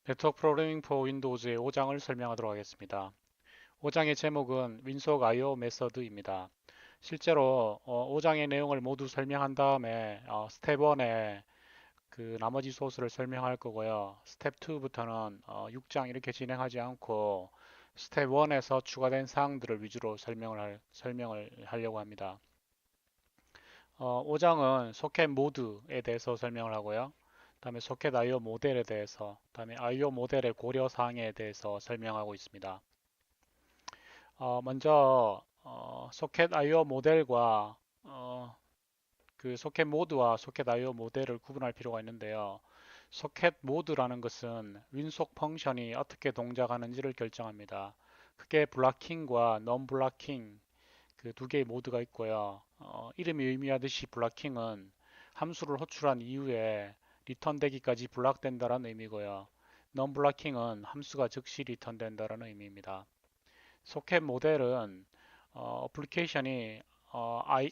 네트워크 프로그래밍 포 윈도우즈의 5장을 설명하도록 하겠습니다. 5장의 제목은 윈속 IO 메서드입니다. 실제로 5장의 내용을 모두 설명한 다음에 스텝 1에 그 나머지 소스를 설명할 거고요. 스텝 2부터는 6장 이렇게 진행하지 않고 스텝 1에서 추가된 사항들을 위주로 설명을 하려고 합니다. 5장은 소켓 모드에 대해서 설명을 하고요. 그다음에 소켓 IO 모델에 대해서, 그다음에 IO 모델의 고려 사항에 대해서 설명하고 있습니다. 먼저 소켓 IO 모델과 그 소켓 모드와 소켓 IO 모델을 구분할 필요가 있는데요. 소켓 모드라는 것은 윈속 펑션이 어떻게 동작하는지를 결정합니다. 크게 블락킹과 non 블락킹 그 두 개의 모드가 있고요. 이름이 의미하듯이 블락킹은 함수를 호출한 이후에 리턴되기까지 블락된다는 의미고요. non 블락킹은 함수가 즉시 리턴된다는 의미입니다. 소켓 모델은 어플리케이션이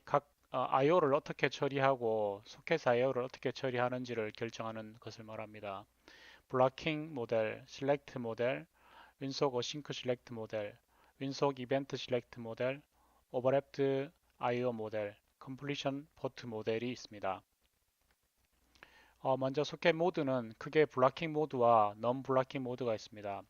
각 IO를 어떻게 처리하고 소켓 IO를 어떻게 처리하는지를 결정하는 것을 말합니다. 블락킹 모델, 셀렉트 모델, 윈속 어싱크 셀렉트 모델, 윈속 이벤트 셀렉트 모델, 오버랩드 IO 모델, 컴플리션 포트 모델이 있습니다. 먼저 소켓 모드는 크게 블락킹 모드와 non 블락킹 모드가 있습니다.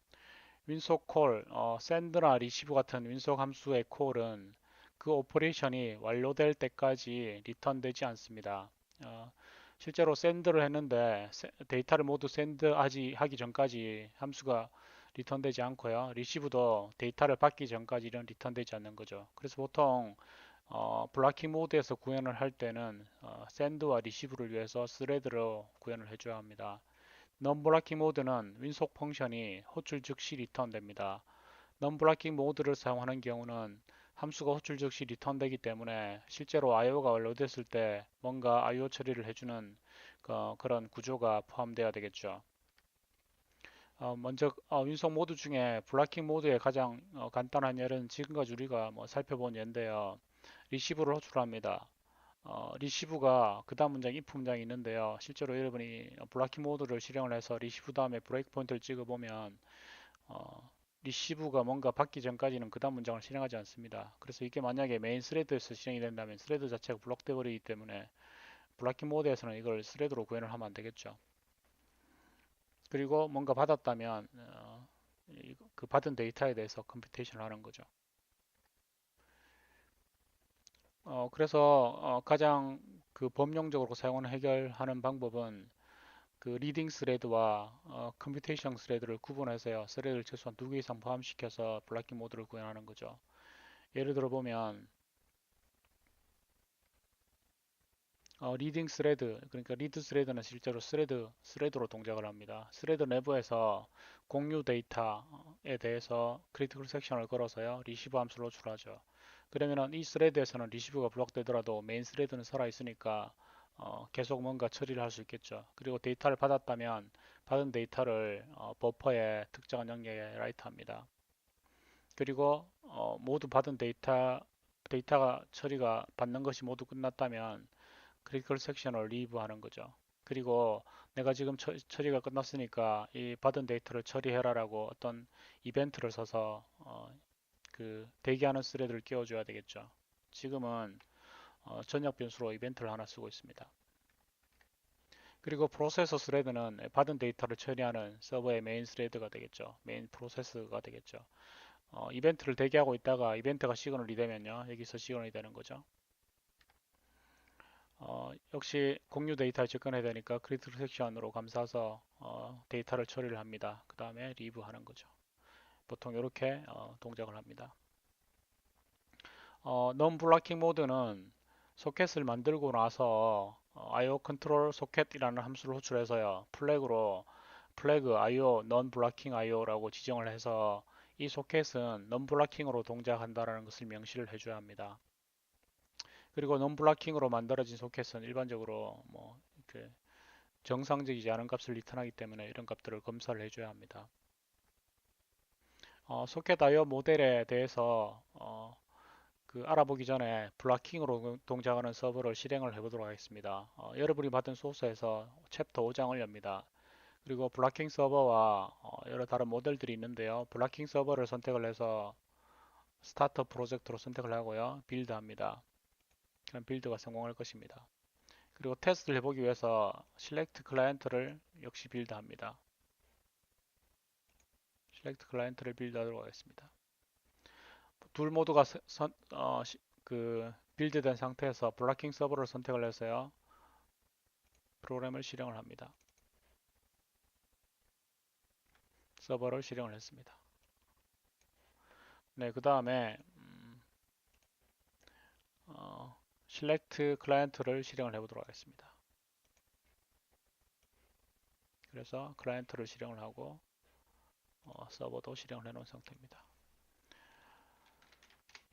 윈속 콜, 샌드나 리시브 같은 윈속 함수의 콜은 그 오퍼레이션이 완료될 때까지 리턴되지 않습니다. 어, 실제로 샌드를 했는데 데이터를 모두 하기 전까지 함수가 리턴되지 않고요. 리시브도 데이터를 받기 전까지는 리턴되지 않는 거죠. 그래서 보통 블락킹 모드에서 구현을 할 때는 샌드와 리시브를 위해서 스레드로 구현을 해줘야 합니다. non-blocking 모드는 윈속 펑션이 호출 즉시 리턴됩니다. non-blocking 모드를 사용하는 경우는 함수가 호출 즉시 리턴되기 때문에 실제로 IO가 완료됐을 때 뭔가 IO 처리를 해주는 그런 구조가 포함되어야 되겠죠. 먼저 윈속 모드 중에 블락킹 모드의 가장 간단한 예는 지금까지 우리가 뭐 살펴본 예인데요. 리시브를 호출합니다. 리시브가 그 다음 문장 if 문장이 있는데요. 실제로 여러분이 블락킹 모드를 실행을 해서 리시브 다음에 브레이크 포인트를 찍어보면 리시브가 뭔가 받기 전까지는 그 다음 문장을 실행하지 않습니다. 그래서 이게 만약에 메인 스레드에서 실행이 된다면 스레드 자체가 블록돼 버리기 때문에 블락킹 모드에서는 이걸 스레드로 구현을 하면 안 되겠죠. 그리고 뭔가 받았다면 그 받은 데이터에 대해서 컴퓨테이션을 하는 거죠. 그래서 가장 그 범용적으로 사용하는 해결하는 방법은 그 리딩 스레드와 컴퓨테이션 스레드를 구분해서요. 스레드를 최소한 두 개 이상 포함시켜서 블락킹 모드를 구현하는 거죠. 예를 들어 보면 리딩 스레드, 그러니까 리드 스레드는 실제로 스레드로 동작을 합니다. 스레드 내부에서 공유 데이터에 대해서 크리티컬 섹션을 걸어서요. 리시브 함수를 호출하죠. 그러면은 이 스레드에서는 리시브가 블록되더라도 메인 스레드는 살아 있으니까 계속 뭔가 처리를 할 수 있겠죠. 그리고 데이터를 받았다면 받은 데이터를 버퍼에 특정한 영역에 라이트합니다. 그리고 모두 받은 데이터가 처리가 받는 것이 모두 끝났다면 크리티컬 섹션을 리브하는 거죠. 그리고 내가 지금 처리가 끝났으니까 이 받은 데이터를 처리해라라고 어떤 이벤트를 써서 그 대기하는 스레드를 끼워줘야 되겠죠. 지금은 전역 변수로 이벤트를 하나 쓰고 있습니다. 그리고 프로세서 스레드는 받은 데이터를 처리하는 서버의 메인 스레드가 되겠죠. 메인 프로세스가 되겠죠. 이벤트를 대기하고 있다가 이벤트가 시그널이 되면요. 여기서 시그널이 되는 거죠. 역시 공유 데이터에 접근해야 되니까 크리티컬 섹션으로 감싸서 데이터를 처리를 합니다. 그 다음에 리브 하는 거죠. 보통 이렇게 동작을 합니다. non blocking 모드는 소켓을 만들고 나서 IO 컨트롤 소켓이라는 함수를 호출해서요. 플래그 IO non blocking IO라고 지정을 해서 이 소켓은 non blocking으로 동작한다는 것을 명시를 해줘야 합니다. 그리고 non blocking으로 만들어진 소켓은 일반적으로 뭐 이렇게 정상적이지 않은 값을 리턴하기 때문에 이런 값들을 검사를 해줘야 합니다. 소켓 IO 모델에 대해서 그 알아보기 전에 블락킹으로 동작하는 서버를 실행을 해보도록 하겠습니다. 여러분이 받은 소스에서 챕터 5장을 엽니다. 그리고 블락킹 서버와 여러 다른 모델들이 있는데요. 블락킹 서버를 선택을 해서 스타터 프로젝트로 선택을 하고요. 빌드합니다. 그럼 빌드가 성공할 것입니다. 그리고 테스트를 해보기 위해서 select 클라이언트를 역시 빌드합니다. select 클라이언트를 빌드하도록 하겠습니다. 둘 모두가 빌드된 상태에서 블락킹 서버를 선택을 해서요. 프로그램을 실행을 합니다. 서버를 실행을 했습니다. 네, 그 다음에 select 클라이언트를 실행을 해보도록 하겠습니다. 그래서 클라이언트를 실행을 하고 서버도 실행을 해놓은 상태입니다.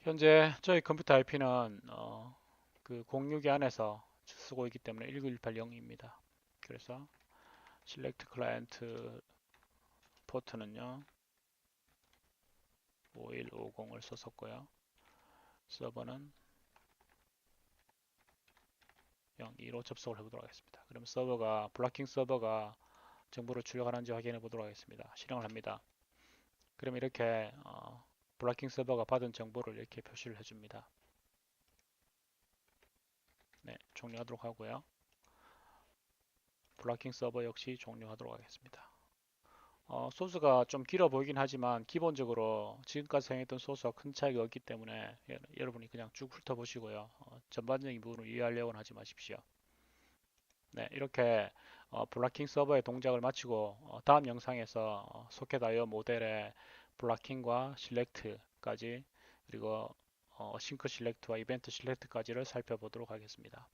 현재 저희 컴퓨터 IP는 그 062 안에서 쓰고 있기 때문에 19180입니다. 그래서 select 클라이언트 포트는요 5150을 썼었고요. 서버는 02로 접속을 해보도록 하겠습니다. 그럼 서버가 블락킹 서버가 정보를 출력하는지 확인해 보도록 하겠습니다. 실행을 합니다. 그럼 이렇게 블락킹 서버가 받은 정보를 이렇게 표시를 해줍니다. 네, 종료하도록 하고요. 블락킹 서버 역시 종료하도록 하겠습니다. 소스가 좀 길어 보이긴 하지만 기본적으로 지금까지 사용했던 소스와 큰 차이가 없기 때문에 여러분이 그냥 쭉 훑어보시고요. 전반적인 부분을 이해하려고는 하지 마십시오. 네, 이렇게 블락킹 서버의 동작을 마치고 다음 영상에서 소켓 IO 모델의 블락킹과 실렉트까지 그리고 싱크 실렉트와 이벤트 실렉트까지를 살펴보도록 하겠습니다.